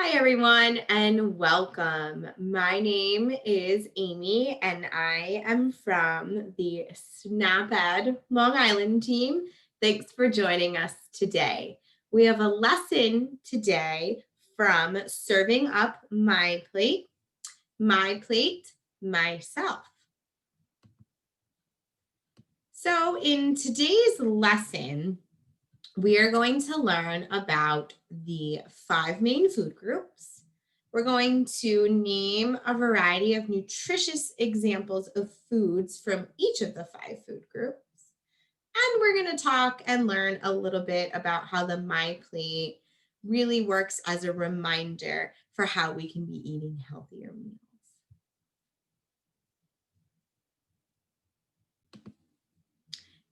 Hi, everyone, and welcome. My name is Amy, and I am from the SnapEd Long Island team. Thanks for joining us today. We have a lesson today from Serving Up MyPlate, Myself. So, in today's lesson, we are going to learn about the 5 main food groups. We're going to name a variety of nutritious examples of foods from each of the 5 food groups. And we're going to talk and learn a little bit about how the MyPlate really works as a reminder for how we can be eating healthier meals.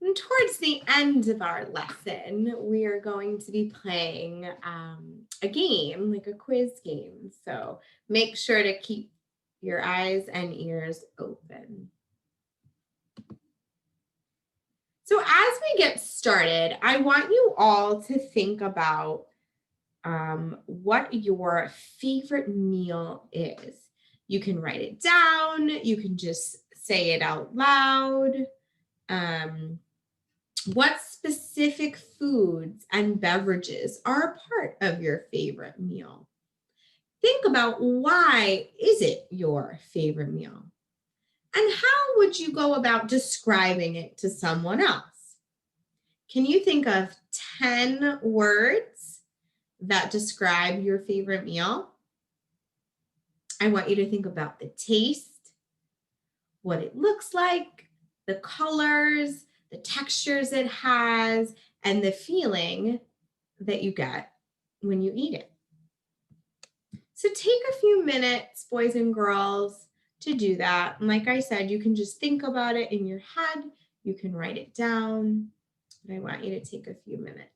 And towards the end of our lesson, we are going to be playing a game, like a quiz game. So make sure to keep your eyes and ears open. So as we get started, I want you all to think about what your favorite meal is. You can write it down. You can just say it out loud. What specific foods and beverages are a part of your favorite meal? Think about why is it your favorite meal? And how would you go about describing it to someone else? Can you think of 10 words that describe your favorite meal? I want you to think about the taste, what it looks like, the colors, the textures it has, and the feeling that you get when you eat it. So take a few minutes, boys and girls, to do that. And like I said, you can just think about it in your head. You can write it down. But I want you to take a few minutes.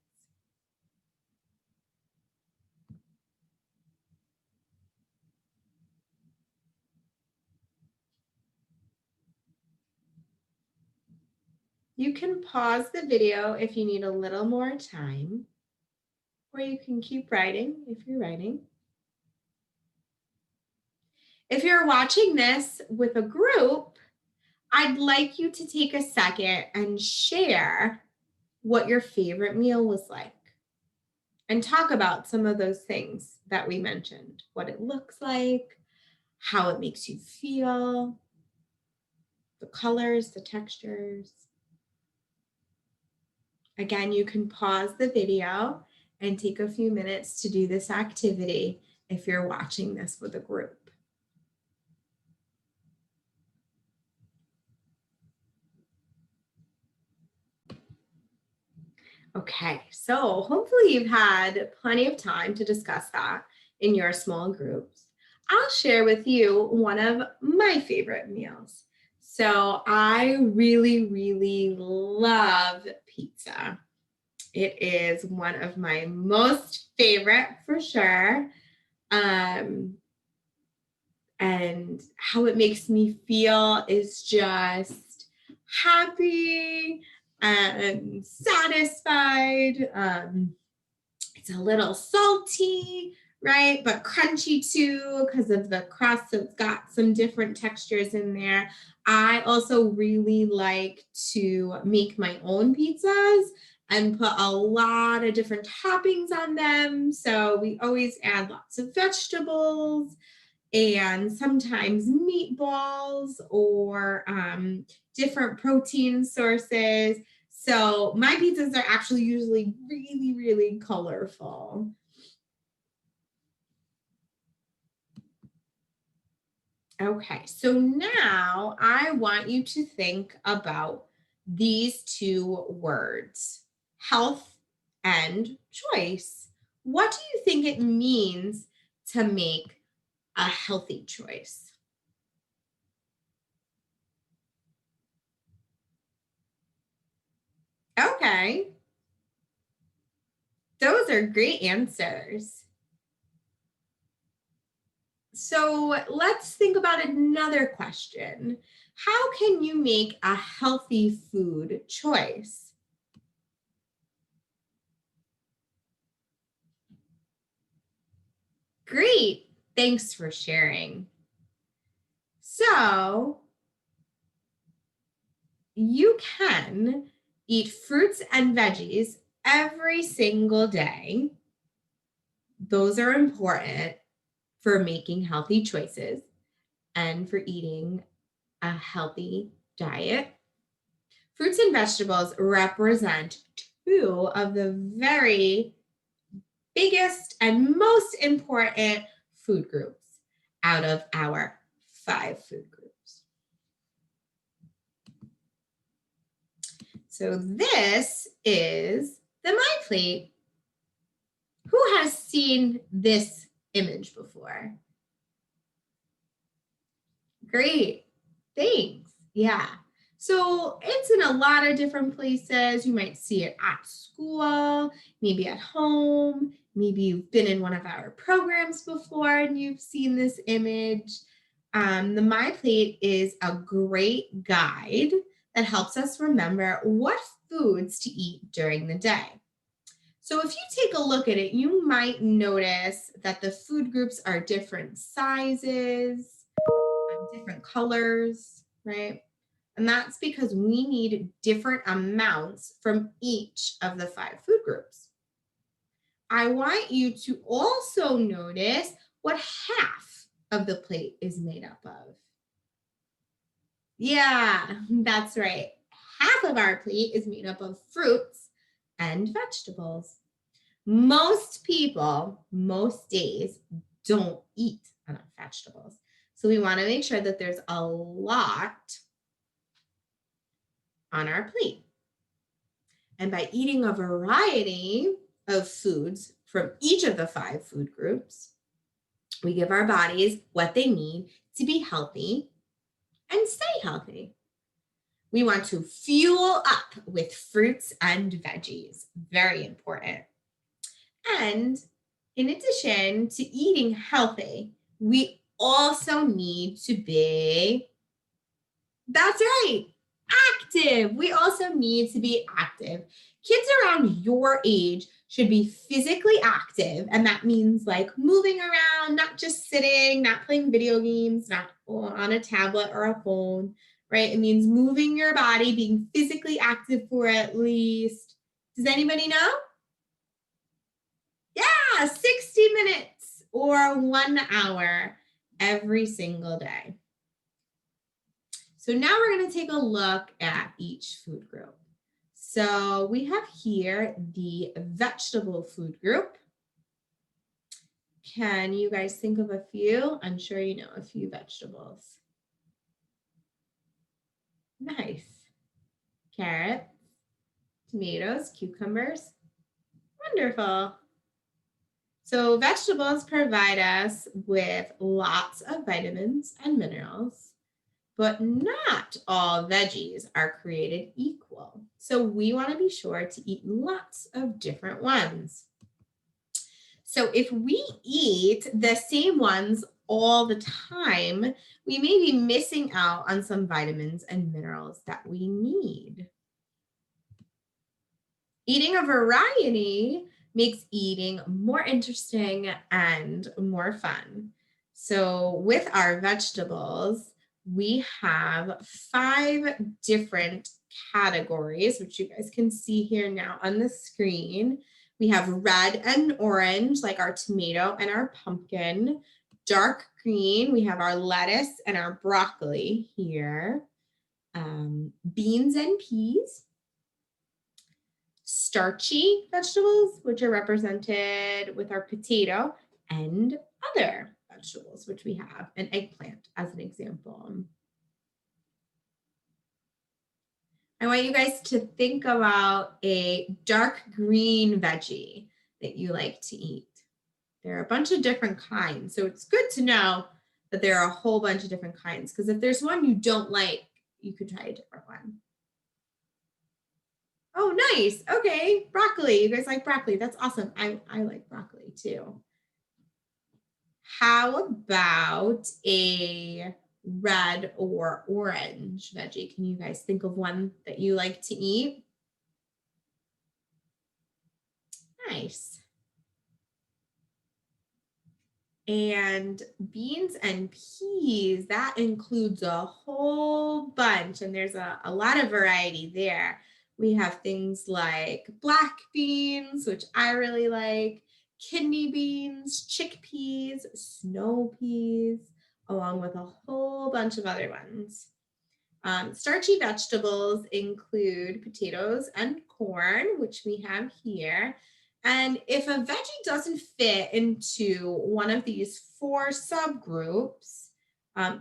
You can pause the video if you need a little more time, or you can keep writing if you're writing. If you're watching this with a group, I'd like you to take a second and share what your favorite meal was like and talk about some of those things that we mentioned, what it looks like, how it makes you feel, the colors, the textures. Again, you can pause the video and take a few minutes to do this activity if you're watching this with a group. Okay, so hopefully you've had plenty of time to discuss that in your small groups. I'll share with you one of my favorite meals. So I really, really love pizza. It is one of my most favorite for sure. And how it makes me feel is just happy and satisfied. It's a little salty, right? But crunchy too because of the crust. So it's got some different textures in there. I also really like to make my own pizzas and put a lot of different toppings on them. So we always add lots of vegetables and sometimes meatballs or different protein sources. So my pizzas are actually usually really, really colorful. Okay, so now I want you to think about these 2 words, health and choice. What do you think it means to make a healthy choice? Okay, those are great answers. So let's think about another question. How can you make a healthy food choice? Great. Thanks for sharing. So you can eat fruits and veggies every single day. Those are important for making healthy choices and for eating a healthy diet. Fruits and vegetables represent two of the very biggest and most important food groups out of our 5 food groups. So this is the MyPlate. Who has seen this image before? Great, thanks. Yeah. So it's in a lot of different places. You might see it at school, maybe at home, maybe you've been in one of our programs before and you've seen this image. The MyPlate is a great guide that helps us remember what foods to eat during the day. So if you take a look at it, you might notice that the food groups are different sizes, different colors, right? And that's because we need different amounts from each of the 5 food groups. I want you to also notice what half of the plate is made up of. Yeah, that's right. Half of our plate is made up of fruits and vegetables. Most people, most days, don't eat enough vegetables. So we want to make sure that there's a lot on our plate. And by eating a variety of foods from each of the 5 food groups, we give our bodies what they need to be healthy and stay healthy. We want to fuel up with fruits and veggies. Very important. And in addition to eating healthy, we also need to be, that's right, active. We also need to be active. Kids around your age should be physically active. And that means like moving around, not just sitting, not playing video games, not on a tablet or a phone, right? It means moving your body, being physically active for at least, does anybody know? Yeah, 60 minutes or 1 hour every single day. So now we're going to take a look at each food group. So we have here the vegetable food group. Can you guys think of a few? I'm sure you know a few vegetables. Nice. Carrots, tomatoes, cucumbers. Wonderful. So vegetables provide us with lots of vitamins and minerals. But not all veggies are created equal. So we want to be sure to eat lots of different ones. So if we eat the same ones all the time, we may be missing out on some vitamins and minerals that we need. Eating a variety makes eating more interesting and more fun. So with our vegetables, we have 5 different categories, which you guys can see here now on the screen. We have red and orange, like our tomato and our pumpkin. Dark green, we have our lettuce and our broccoli here. Beans and peas. Starchy vegetables, which are represented with our potato, and other vegetables, which we have an eggplant as an example. I want you guys to think about a dark green veggie that you like to eat. There are a bunch of different kinds, so it's good to know that there are a whole bunch of different kinds, because if there's one you don't like, you could try a different one. Oh, nice. Okay, broccoli. You guys like broccoli. That's awesome. I like broccoli too. How about a red or orange veggie? Can you guys think of one that you like to eat? Nice. And beans and peas, that includes a whole bunch, and there's a lot of variety there. We have things like black beans, which I really like, kidney beans, chickpeas, snow peas, along with a whole bunch of other ones. Starchy vegetables include potatoes and corn, which we have here. And if a veggie doesn't fit into one of these 4 subgroups,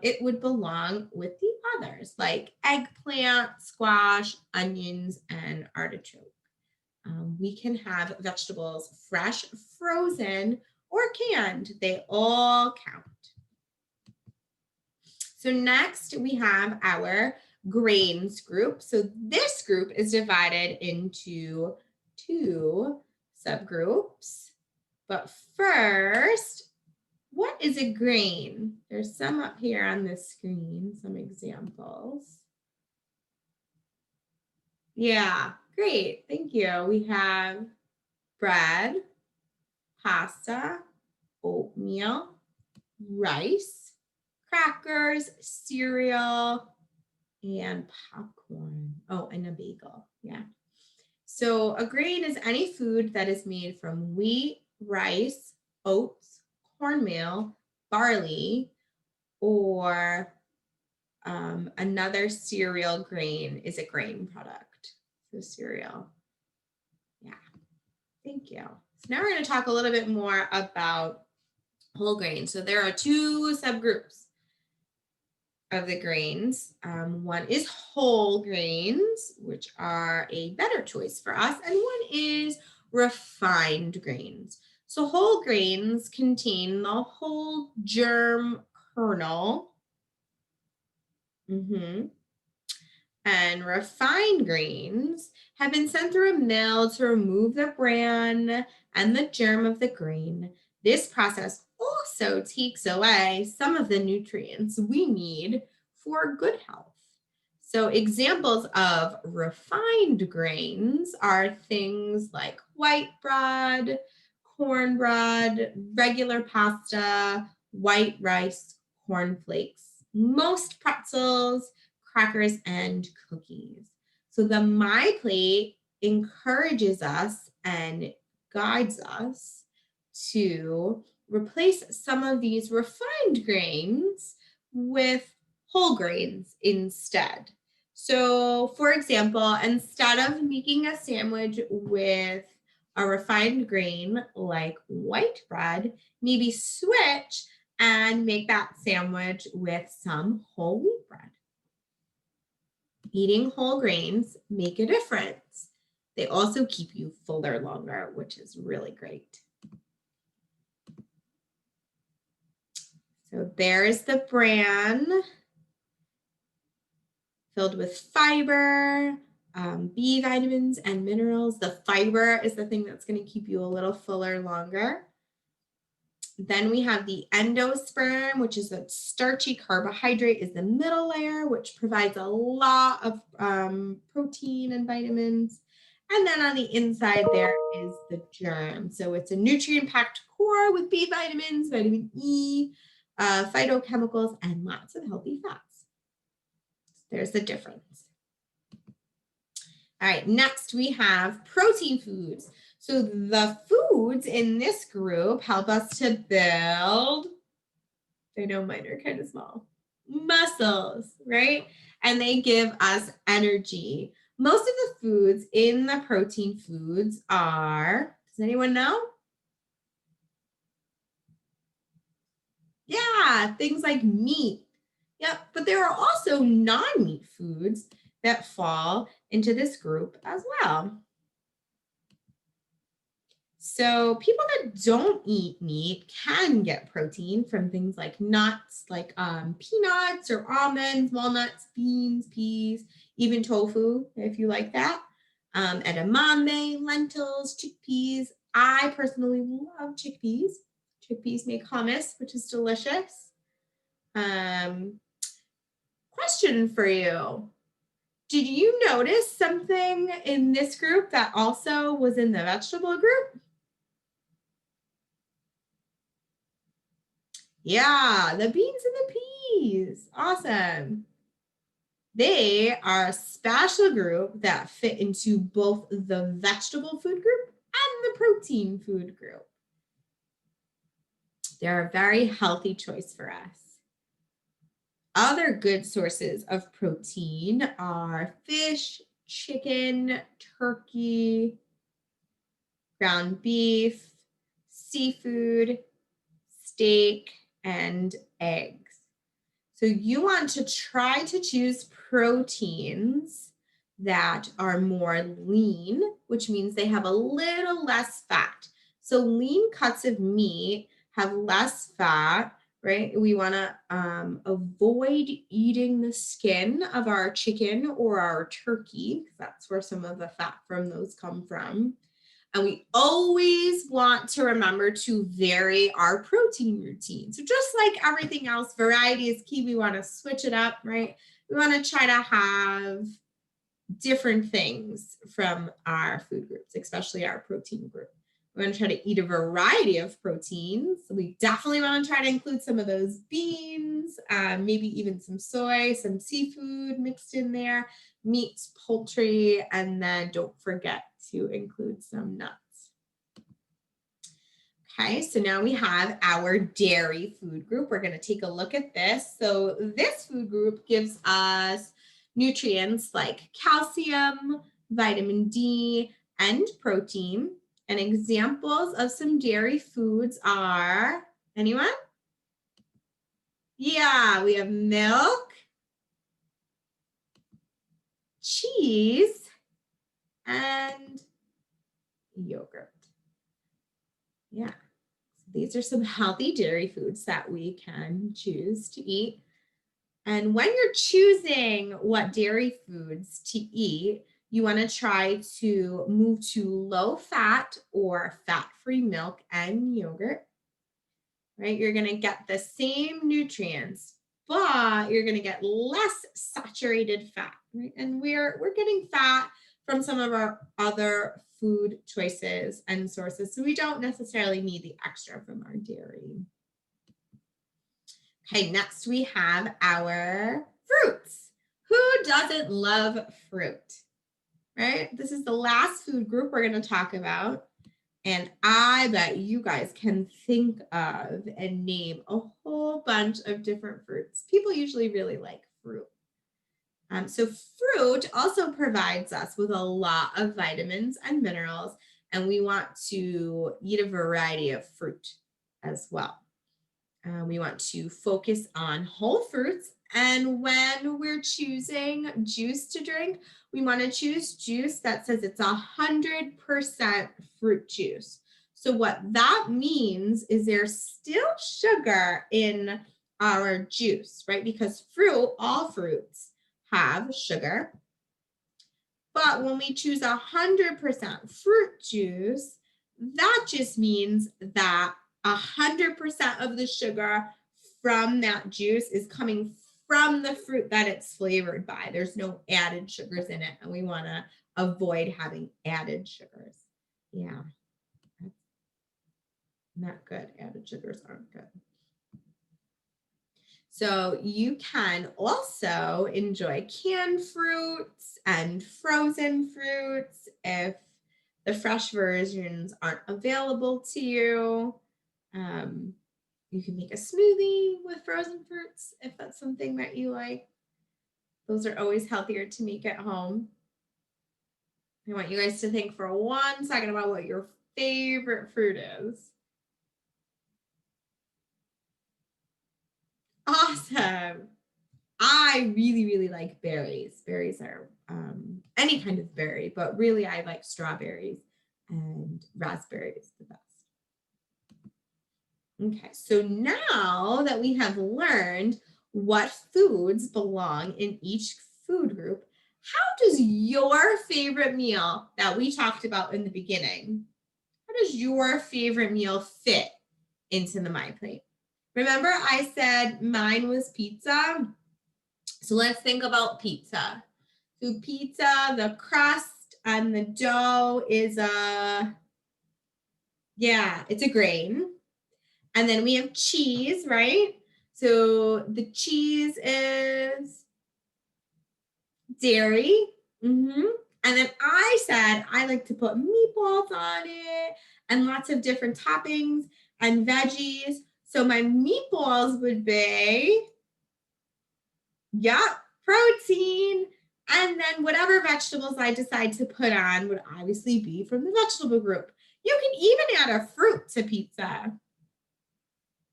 it would belong with the others, like eggplant, squash, onions, and artichoke. We can have vegetables fresh, frozen, or canned. They all count. So next we have our grains group. So this group is divided into 2 subgroups. But first, what is a grain? There's some up here on this screen, some examples. Yeah, great. Thank you. We have bread, pasta, oatmeal, rice, crackers, cereal, and popcorn. Oh, and a bagel. Yeah. So a grain is any food that is made from wheat, rice, oats, cornmeal, barley, or another cereal grain is a grain product. So cereal. Yeah. Thank you. So now we're going to talk a little bit more about whole grains. So there are 2 subgroups of the grains. One is whole grains, which are a better choice for us, and one is refined grains. So whole grains contain the whole germ kernel. And refined grains have been sent through a mill to remove the bran and the germ of the grain. This process also takes away some of the nutrients we need for good health. So examples of refined grains are things like white bread, cornbread, regular pasta, white rice, cornflakes, most pretzels, crackers, and cookies. So the MyPlate encourages us and guides us to replace some of these refined grains with whole grains instead. So for example, instead of making a sandwich with a refined grain like white bread, maybe switch and make that sandwich with some whole wheat bread. Eating whole grains make a difference. They also keep you fuller longer, which is really great. So there's the bran filled with fiber, B vitamins and minerals. The fiber is the thing that's going to keep you a little fuller longer. Then we have the endosperm, which is a starchy carbohydrate, is the middle layer, which provides a lot of protein and vitamins. And then on the inside there is the germ. So it's a nutrient-packed core with B vitamins, vitamin E, phytochemicals, and lots of healthy fats. There's the difference. All right, next we have protein foods. So the foods in this group help us to build, I know mine are kind of small, muscles, right? And they give us energy. Most of the foods in the protein foods are, does anyone know? Yeah, things like meat. Yep, but there are also non-meat foods that fall into this group as well. So people that don't eat meat can get protein from things like nuts, like peanuts or almonds, walnuts, beans, peas, even tofu, if you like that. Edamame, lentils, chickpeas. I personally love chickpeas. Chickpeas make hummus, which is delicious. Question for you. Did you notice something in this group that also was in the vegetable group? Yeah, the beans and the peas. Awesome. They are a special group that fit into both the vegetable food group and the protein food group. They're a very healthy choice for us. Other good sources of protein are fish, chicken, turkey, ground beef, seafood, steak, and eggs. So you want to try to choose proteins that are more lean, which means they have a little less fat. So lean cuts of meat have less fat, right? We want to avoid eating the skin of our chicken or our turkey, because that's where some of the fat from those come from. And we always want to remember to vary our protein routine. So just like everything else, variety is key. We want to switch it up, right? We want to try to have different things from our food groups, especially our protein group. We're going to try to eat a variety of proteins. We definitely want to try to include some of those beans, maybe even some soy, some seafood mixed in there, meats, poultry, and then don't forget to include some nuts. Okay, so now we have our dairy food group. We're going to take a look at this. So this food group gives us nutrients like calcium, vitamin D, and protein. And examples of some dairy foods are, anyone? Yeah, we have milk, cheese, and yogurt. Yeah, so these are some healthy dairy foods that we can choose to eat. And when you're choosing what dairy foods to eat, you want to try to move to low fat or fat-free milk and yogurt, right? You're going to get the same nutrients, but you're going to get less saturated fat, right? And we're getting fat from some of our other food choices and sources, so we don't necessarily need the extra from our dairy. Okay, next we have our fruits. Who doesn't love fruit, right? This is the last food group we're going to talk about. And I bet you guys can think of and name a whole bunch of different fruits. People usually really like fruit. So fruit also provides us with a lot of vitamins and minerals, and we want to eat a variety of fruit as well. We want to focus on whole fruits. And when we're choosing juice to drink, we want to choose juice that says it's 100% fruit juice. So what that means is there's still sugar in our juice, right? Because all fruits have sugar. But when we choose 100% fruit juice, that just means that 100% of the sugar from that juice is coming from the fruit that it's flavored by. There's no added sugars in it, and we want to avoid having added sugars. Yeah, not good. Added sugars aren't good. So you can also enjoy canned fruits and frozen fruits if the fresh versions aren't available to you. You can make a smoothie with frozen fruits if that's something that you like. Those are always healthier to make at home. I want you guys to think for 1 second about what your favorite fruit is. Awesome. I really, really like berries. Berries are any kind of berry, but really I like strawberries and raspberries the best. Okay, so now that we have learned what foods belong in each food group, how does your favorite meal that we talked about in the beginning, how does your favorite meal fit into the MyPlate? Remember I said mine was pizza? So let's think about pizza. So pizza, the crust and the dough is it's a grain. And then we have cheese, right? So the cheese is dairy. Mm-hmm. And then I said I like to put meatballs on it and lots of different toppings and veggies. So my meatballs would be, protein. And then whatever vegetables I decide to put on would obviously be from the vegetable group. You can even add a fruit to pizza.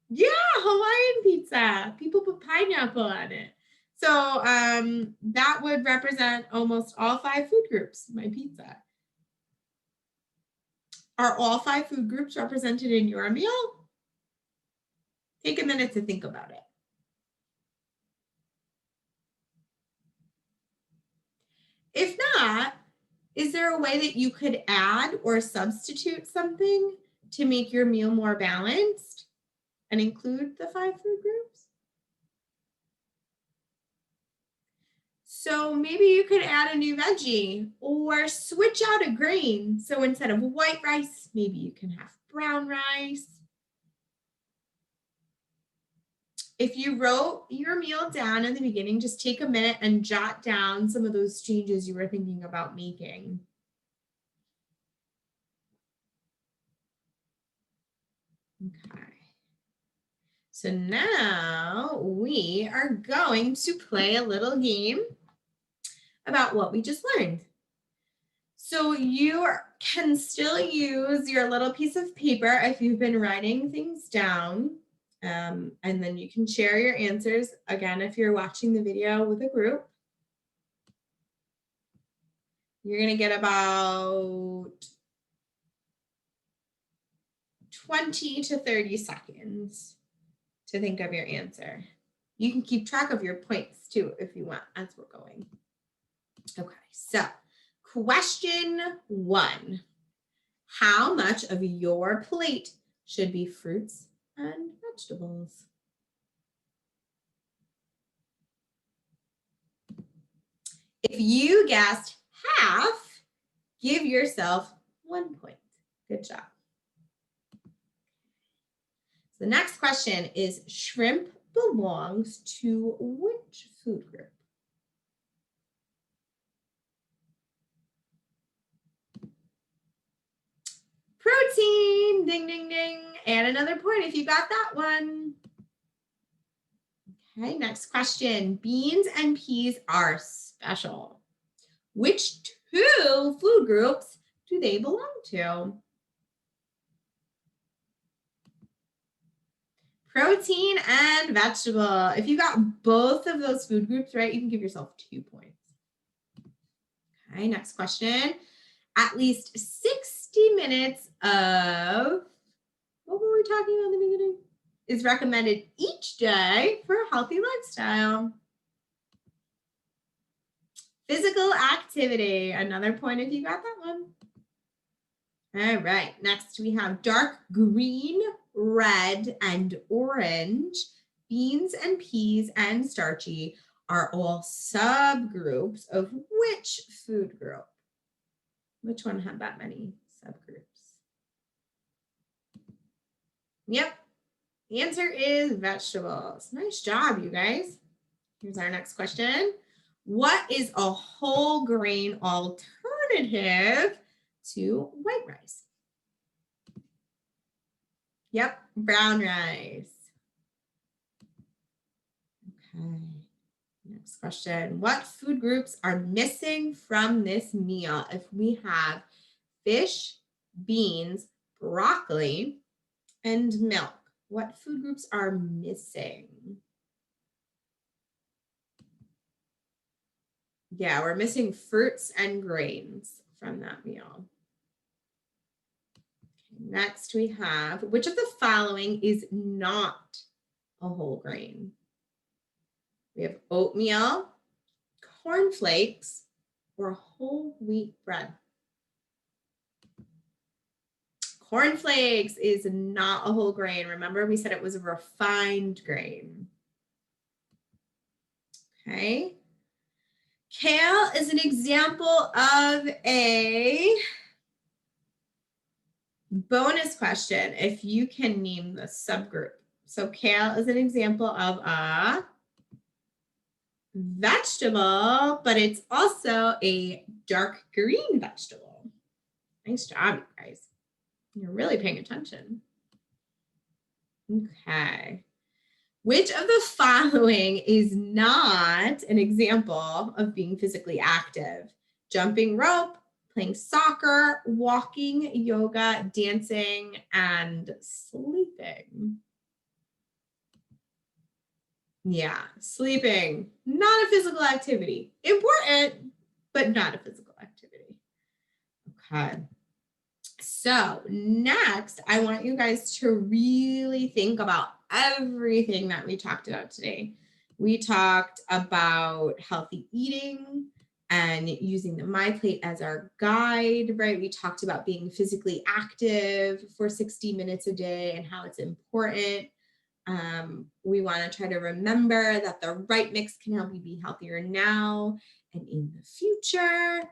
Yeah, Hawaiian pizza. People put pineapple on it. So that would represent almost all 5 food groups, my pizza. Are all 5 food groups represented in your meal? Take a minute to think about it. If not, is there a way that you could add or substitute something to make your meal more balanced and include the 5 food groups? So maybe you could add a new veggie or switch out a grain. So instead of white rice, maybe you can have brown rice. If you wrote your meal down in the beginning, just take a minute and jot down some of those changes you were thinking about making. Okay. So now we are going to play a little game about what we just learned. So you can still use your little piece of paper if you've been writing things down. And then you can share your answers again if you're watching the video with a group. You're going to get about 20 to 30 seconds to think of your answer. You can keep track of your points too if you want as we're going. Okay, so question 1. How much of your plate should be fruits and vegetables? If you guessed half, give yourself 1 point. Good job. So the next question is, shrimp belongs to which food group? Protein, ding, ding, ding. And another point if you got that one. Okay, next question. Beans and peas are special. Which 2 food groups do they belong to? Protein and vegetable. If you got both of those food groups right, you can give yourself 2 points. Okay, next question. At least 60 minutes of, what were we talking about in the beginning? Is recommended each day for a healthy lifestyle. Physical activity, another point if you got that one. All right, next we have dark green, red, and orange. Beans and peas and starchy are all subgroups of which food group? Which one had that many subgroups? Yep, the answer is vegetables. Nice job, you guys. Here's our next question. What is a whole grain alternative to white rice? Yep, brown rice. Okay, next question. What food groups are missing from this meal if we have fish, beans, broccoli, and milk? What food groups are missing? Yeah, we're missing fruits and grains from that meal. Next, we have, which of the following is not a whole grain? We have oatmeal, cornflakes, or whole wheat bread. Cornflakes is not a whole grain. Remember, we said it was a refined grain. Okay. Kale is an example of a Bonus question, if you can name the subgroup. So kale is an example of a vegetable, but it's also a dark green vegetable. Nice job, you guys. You're really paying attention. Okay. Which of the following is not an example of being physically active? Jumping rope, playing soccer, walking, yoga, dancing, and sleeping. Yeah, sleeping, not a physical activity. Important, but not a physical activity. Okay. So next, I want you guys to really think about everything that we talked about today. We talked about healthy eating and using the MyPlate as our guide, right? We talked about being physically active for 60 minutes a day and how it's important. We want to try to remember that the right mix can help you be healthier now and in the future,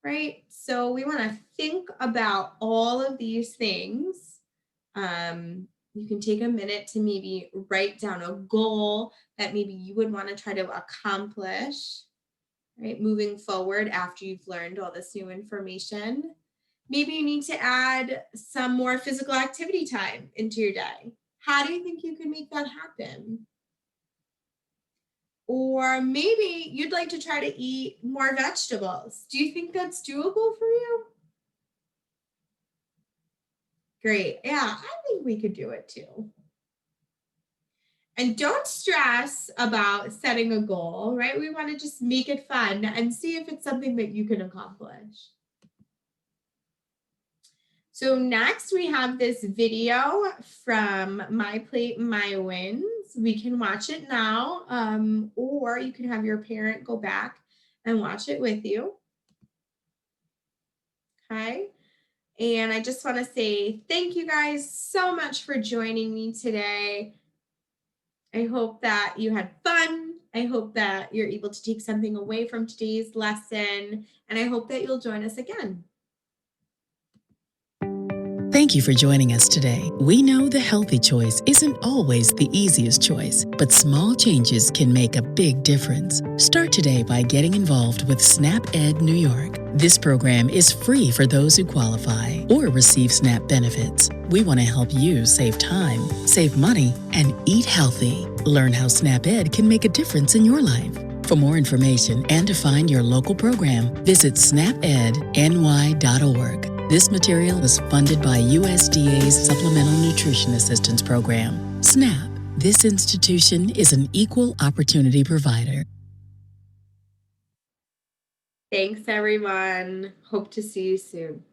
right? So we want to think about all of these things. You can take a minute to maybe write down a goal that maybe you would want to try to accomplish, right? Moving forward after you've learned all this new information. Maybe you need to add some more physical activity time into your day. How do you think you can make that happen? Or maybe you'd like to try to eat more vegetables. Do you think that's doable for you? Great. Yeah, I think we could do it too. And don't stress about setting a goal, right? We want to just make it fun and see if it's something that you can accomplish. So next we have this video from MyPlate, My Wins. We can watch it now, or you can have your parent go back and watch it with you. Okay. And I just want to say thank you guys so much for joining me today. I hope that you had fun. I hope that you're able to take something away from today's lesson, and I hope that you'll join us again. Thank you for joining us today. We know the healthy choice isn't always the easiest choice, but small changes can make a big difference. Start today by getting involved with SNAP Ed New York. This program is free for those who qualify or receive SNAP benefits. We want to help you save time, save money, and eat healthy. Learn how SNAP Ed can make a difference in your life. For more information and to find your local program, visit snapedny.org. This material is funded by USDA's Supplemental Nutrition Assistance Program. SNAP. This institution is an equal opportunity provider. Thanks, everyone. Hope to see you soon.